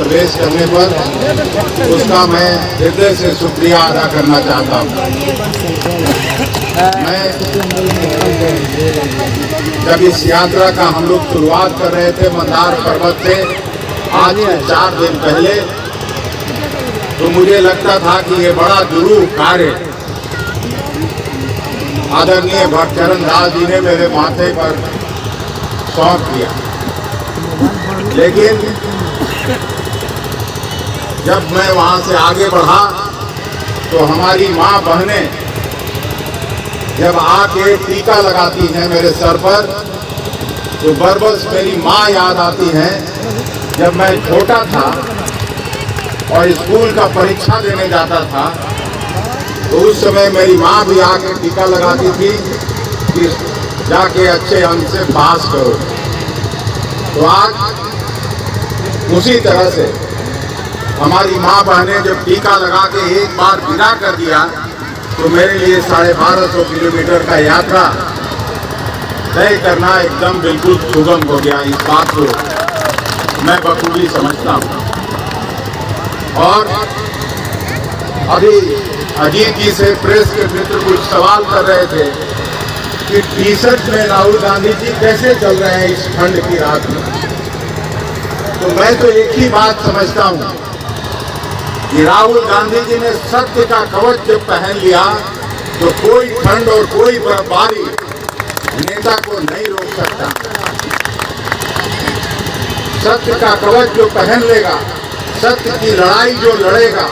प्रवेश करने पर उसका मैं हृदय से शुक्रिया अदा करना चाहता हूँ। मैं जब इस यात्रा का हम लोग शुरुआत कर रहे थे मंदार पर्वत से आज से 4 दिन पहले, तो मुझे लगता था कि ये बड़ा दुरूह कार्य आदरणीय भट्टचरण दास जी ने मेरे माथे पर सौंप दिया। लेकिन जब मैं वहां से आगे बढ़ा तो हमारी माँ बहनें जब आके टीका लगाती हैं मेरे सर पर, तो बरबस मेरी माँ याद आती हैं। जब मैं छोटा था और स्कूल का परीक्षा देने जाता था तो उस समय मेरी माँ भी आके टीका लगाती थी कि जाके अच्छे अंक से पास करो। तो आज उसी तरह से हमारी माँ बहनें जब टीका लगा के एक बार विदा कर दिया तो मेरे लिए 1250 किलोमीटर का यात्रा तय करना एकदम बिल्कुल सुगम हो गया। इस बात को मैं बखूबी समझता हूँ। और अभी अजीत जी से प्रेस के मित्र कुछ सवाल कर रहे थे कि टी-शर्ट में राहुल गांधी जी कैसे चल रहे हैं इस ठंड की रात में। तो मैं तो एक ही बात समझता हूँ कि राहुल गांधी जी ने सत्य का कवच जब पहन लिया तो कोई ठंड और कोई बर्फबारी नेता को नहीं रोक सकता। सत्य का कवच जो पहन लेगा, सत्य की लड़ाई जो लड़ेगा,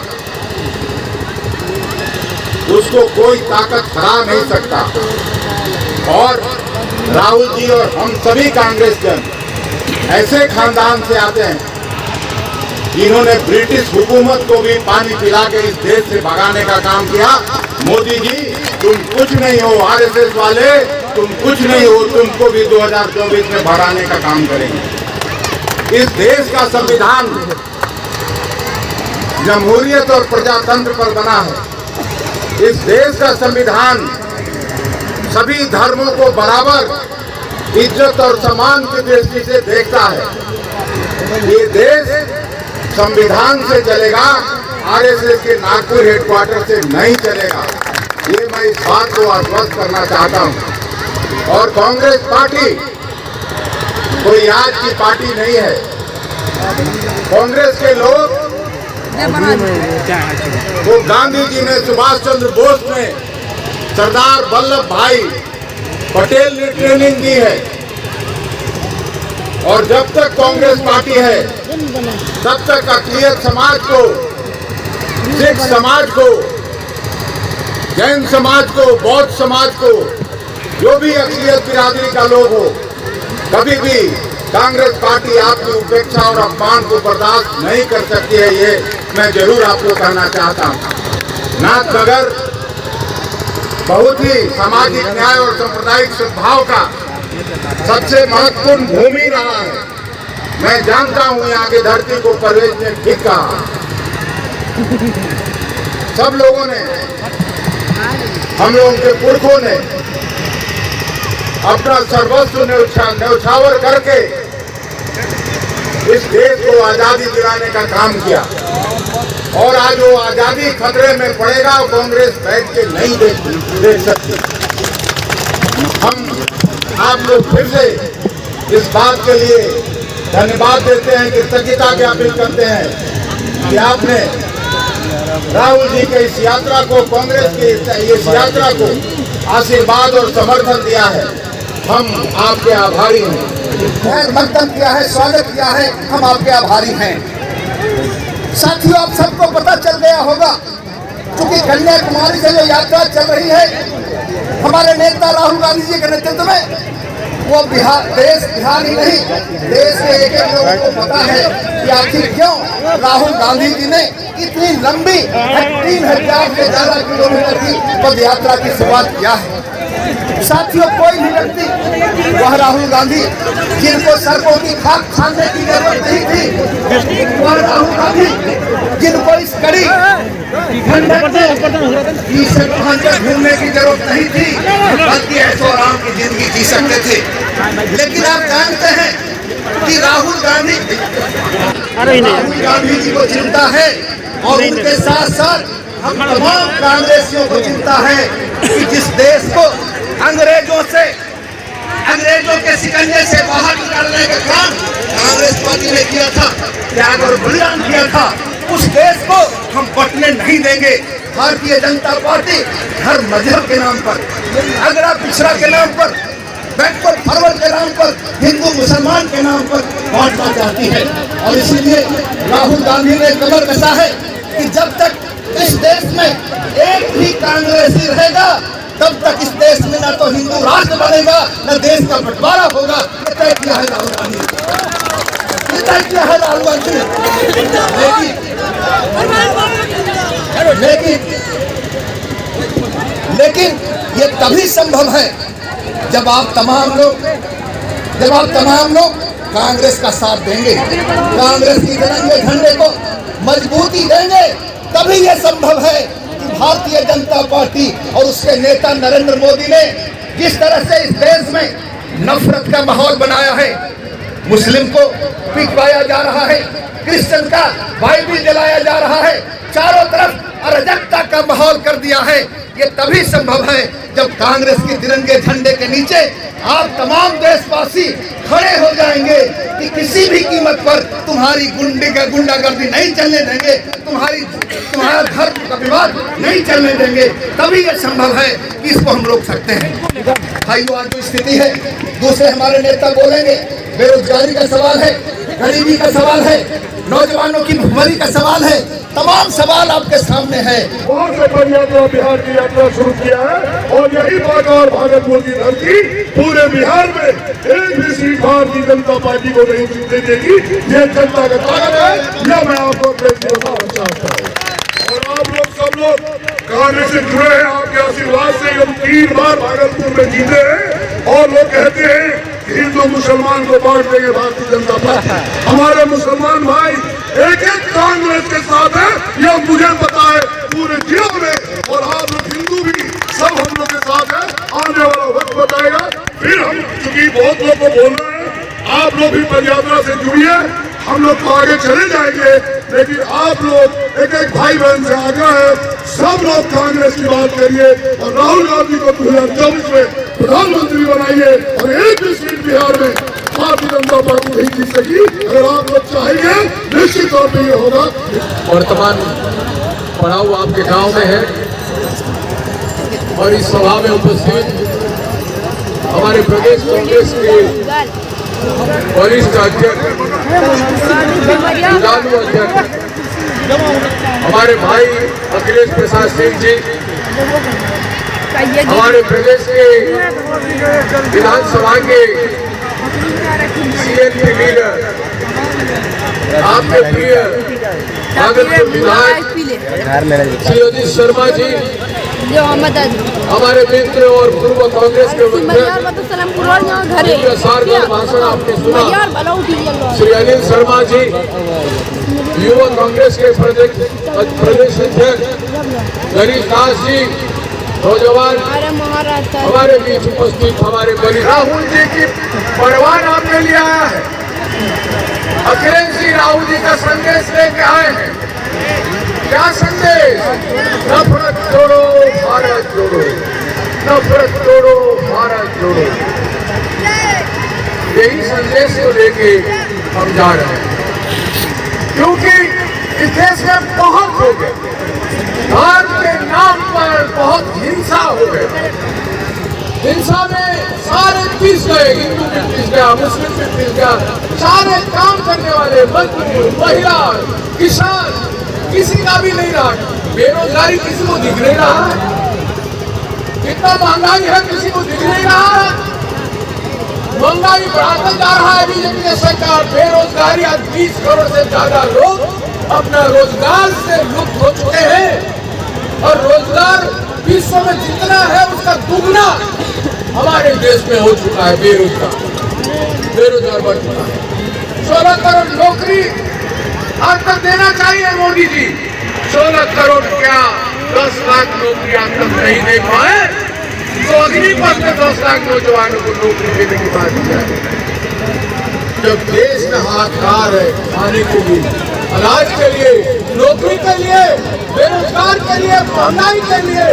उसको कोई ताकत हरा नहीं सकता। और राहुल जी और हम सभी कांग्रेस जन ऐसे खानदान से आते हैं जिन्होंने ब्रिटिश हुकूमत को भी पानी पिला के इस देश से भगाने का काम किया। मोदी जी तुम कुछ नहीं हो, आरएसएस वाले तुम कुछ नहीं हो, तुमको भी 2024 में भगाने का काम करेंगे। इस देश का संविधान जमहूरियत और प्रजातंत्र पर बना है। इस देश का संविधान सभी धर्मों को बराबर इज्जत और सम्मान की दृष्टि से देखता है। ये देश संविधान से चलेगा, आरएसएस के नागपुर हेडक्वार्टर से नहीं चलेगा। ये मैं इस बात को आश्वस्त करना चाहता हूँ। और कांग्रेस पार्टी कोई आज की पार्टी नहीं है। कांग्रेस के लोग वो गांधी जी ने, सुभाष चंद्र बोस ने, सरदार वल्लभ भाई पटेल ने ट्रेनिंग दी है। और जब तक कांग्रेस पार्टी है तब तक अक़लियत समाज को, सिख समाज को, जैन समाज को, बौद्ध समाज को, जो भी अक़लियत बिरादरी का लोग हो, कभी भी कांग्रेस पार्टी आपकी उपेक्षा और अपमान को बर्दाश्त नहीं कर सकती है। ये मैं जरूर आपको कहना चाहता हूँ। नाथनगर बहुत ही सामाजिक न्याय और सांप्रदायिक सद्भाव का सबसे महत्वपूर्ण भूमि रहा है। मैं जानता हूँ यहाँ की धरती को परवेज ने ठीक कहा। सब लोगों ने, हम लोगों के पुरखों ने अपना सर्वस्व न्यौछावर करके इस देश को आजादी दिलाने का काम किया। और आज वो आजादी खतरे में पड़ेगा, कांग्रेस बैठ के नहीं देख सकती। हम आप लोग फिर से इस बात के लिए धन्यवाद देते हैं, कृतज्ञता ज्ञापित करते हैं कि आपने राहुल जी के इस यात्रा को, कांग्रेस की इस यात्रा को आशीर्वाद और समर्थन दिया है। हम आपके आभारी हैं। समर्थन किया है, स्वागत किया है, हम आपके आभारी हैं। साथियों, आप सबको पता चल गया होगा क्योंकि कन्याकुमारी से जो यात्रा चल रही है हमारे नेता राहुल गांधी जी के नेतृत्व में, वो बिहार ही नहीं, देश के एक एक लोगों को पता है कि आखिर क्यों राहुल गांधी जी ने इतनी लंबी 3000 से ज्यादा किलोमीटर की पद यात्रा की शुरुआत किया है। साथियों, कोई भी व्यक्ति, वह राहुल गांधी जिनको सड़कों की खाक खाने की जरूरत नहीं थी, वह राहुल गांधी जिनको इस कड़ी घूमने की जरूरत नहीं थी, बल्कि ऐशो आराम की जिंदगी जी सकते थे। लेकिन आप जानते हैं कि राहुल गांधी राहुल गांधी जी को चिंता है और उनके साथ साथ हम तमाम कांग्रेसियों को चिंता है कि जिस देश को अंग्रेजों के शिकंजे से बाहर निकालने का काम कांग्रेस पार्टी ने किया था, त्याग और बलिदान किया था, उस देश को हम बंटने नहीं देंगे। भारतीय जनता पार्टी हर मजहब के नाम पर, अगड़ा पिछड़ा के नाम पर, बैकवर्ड फॉरवर्ड के नाम पर, हिंदू मुसलमान के नाम पर बांटना चाहती है। और इसीलिए राहुल गांधी ने कमर कसा है कि जब तक इस देश में एक भी कांग्रेसी रहेगा तब तक इस देश में न तो हिंदू राष्ट्र बनेगा न देश का बंटवारा होगा। ये तय किया है राहुल गांधी ने, ये तय किया है राहुल गांधी ने। लेकिन ये तभी संभव है जब आप तमाम लोग कांग्रेस का साथ देंगे, कांग्रेस की तिरंगे झंडे को मजबूती देंगे, तभी ये संभव है कि भारतीय जनता पार्टी और उसके नेता नरेंद्र मोदी ने जिस तरह से इस देश में नफरत का माहौल बनाया है, मुस्लिम को पिटवाया जा रहा है, क्रिश्चियन का बाइबिल जलाया जा रहा है, चारों तरफ अराजकता का माहौल कर दिया है, ये तभी संभव है जब कांग्रेस के तिरंगे झंडे के नीचे आप तमाम देशवासी खड़े हो जाएंगे कि किसी भी कीमत पर तुम्हारी गुंडागर्दी नहीं चलने देंगे, तुम्हारा धर्म का विवाद नहीं चलने देंगे। तभी यह संभव है कि इसको हम रोक सकते हैं। भाइयों, आज जो स्थिति है, दूसरे हमारे नेता बोलेंगे, बेरोजगारी का सवाल है, गरीबी का सवाल है, नौजवानों की भुखमरी का सवाल है, तमाम सवाल आपके सामने है। बहुत सफल यात्रा बिहार की यात्रा शुरू किया है और यही बात और भागलपुर की धरती पूरे बिहार में एक भी सीट भारतीय जनता पार्टी को नहीं जीतने देगी। ये जनता का ताकत है, यह मैं आपको बताना चाहता हूँ। और आप लोग सब लोग कांग्रेस से जुड़े हैं, आपके आशीर्वाद से हम 3 बार भागलपुर में जीते हैं। और लोग कहते हैं हिंदू मुसलमान को बांट देंगे भारतीय जनता पार्टी। हमारे मुसलमान भाई एक कांग्रेस के साथ है, यह मुझे पता है पूरे जिलों में। और आप लोग हिंदू भी सब हम लोग के साथ है, आने वाला वक्त बताएगा। फिर हम चूंकि बहुत लोग को बोलना है, आप लोग भी पदयात्रा से जुड़िए, हम लोग तो आगे चले जाएंगे। लेकिन आप लोग एक भाई बहन से आग्रह है, सब लोग कांग्रेस की बात करिए और राहुल गांधी को 2024 में प्रधानमंत्री बनाइए। और एक भी सीट बिहार में भारतीय जनता पार्टी नहीं जीत सकी। अगर आप लोग चाहेंगे निश्चित तौर पर ये होगा। वर्तमान पड़ाव आपके गांव में है और इस सभा में उपस्थित हमारे प्रदेश कांग्रेस के वरिष्ठ अध्यक्ष, जुझारू अध्यक्ष हमारे भाई अखिलेश प्रसाद सिंह जी, हमारे प्रदेश के विधानसभा के सीएनपी लीडर, आपके प्रिय भागलपुर विधायक श्री अजीत शर्मा जी, हमारे मित्र और पूर्व कांग्रेस के भाषण आपने सुना, श्री अनिल शर्मा जी, युवा कांग्रेस के प्रदेश अध्यक्ष गणेश दास जी, नौजवान हमारे बीच उपस्थित हमारे बड़ी राहुल जी की परवान आपने लिया है। अखिलेश जी राहुल जी का संदेश लेके आए हैं। क्या संदेश? नफरत छोड़ो भारत जोड़ो, नफरत छोड़ो भारत जोड़ो। यही संदेश को लेके हम जा रहे हैं, क्योंकि इस देश में बहुत हो गए, धर्म के नाम पर बहुत हिंसा हो गई। हिंसा में सारे पिस गए, हिंदू भी पिस गया, मुस्लिम भी पिस गया, सारे काम करने वाले मजदूर, महिला, किसान, किसी का भी नहीं रहा। बेरोजगारी किसी को दिख नहीं रहा है, कितना महंगाई है किसी को दिख नहीं रहा है। महंगाई बढ़ाता जा रहा है बीजेपी की सरकार। बेरोजगारी आज 20 करोड़ से ज्यादा लोग अपना रोजगार से लुप्त हो चुके हैं और रोजगार विश्व में जितना है उसका दुगना हमारे देश में हो चुका है। बेरोजगार बढ़ चुका है। 16 करोड़ नौकरी आज तक देना चाहिए मोदी जी। 16 करोड़ क्या 10 लाख नौकरी आज तक नहीं दे पाए, तो अग्निपथ में 10 लाख नौजवानों को नौकरी देने की बात की जाए। जब देश में हाहाकार है खाने के लिए, अनाज के लिए, नौकरी के लिए, बेरोजगार के लिए, महंगाई के लिए,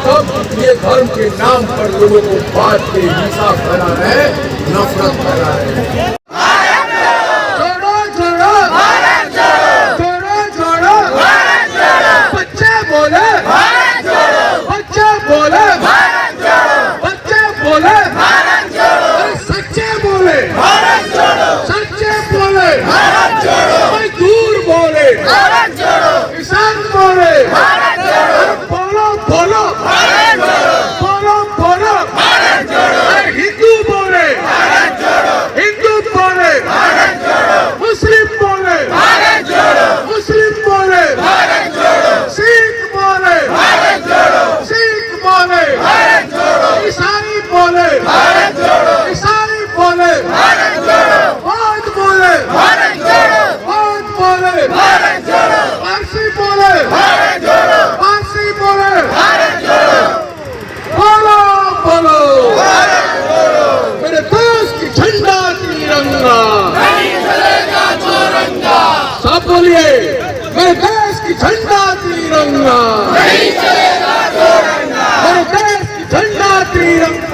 तब ये धर्म के नाम पर लोगों को बात के हिंसा फैला रहे, नफरत फैला रहे। छोड़ो छोड़ो भारत छोड़ो, छोड़ो छोड़ो भारत छोड़ो, बच्चे बोले भारत छोड़ो, बच्चे बोले भारत छोड़ो, बच्चे बोले भारत छोड़ो, सच्चे बोले भारत छोड़ो, सच्चे बोले भारत छोड़ो, मजदूर बोले भारत छोड़ो, किसान बोले भारत छोड़ो, बोलो बोलो भारत छोड़ो, बोलो बोलो भारत छोड़ो, हिंदू बोले भारत छोड़ो, हिंदू बोले भारत छोड़ो, मुस्लिम बोले भारत छोड़ो, मुस्लिम बोले भारत छोड़ो, सिख बोले भारत छोड़ो, सिख बोले भारत छोड़ो, ईसाई बोले भारत छोड़ो, ईसाई बोले भारत छोड़ो, बौद्ध बोले भारत छोड़ो, बौद्ध बोले भारत छोड़ो, पारसी बोले भारत छोड़ो, पारसी बोले भारत छोड़ो, बोलो बोलो भारत छोड़ो, मेरे देश की झंडा तिरंगा नहीं चलेगा चौरंगा, सब बोलिए मेरे देश की झंडा तिरंगा नहीं चलेगा चौरंगा, मेरे देश की झंडा तिरंगा।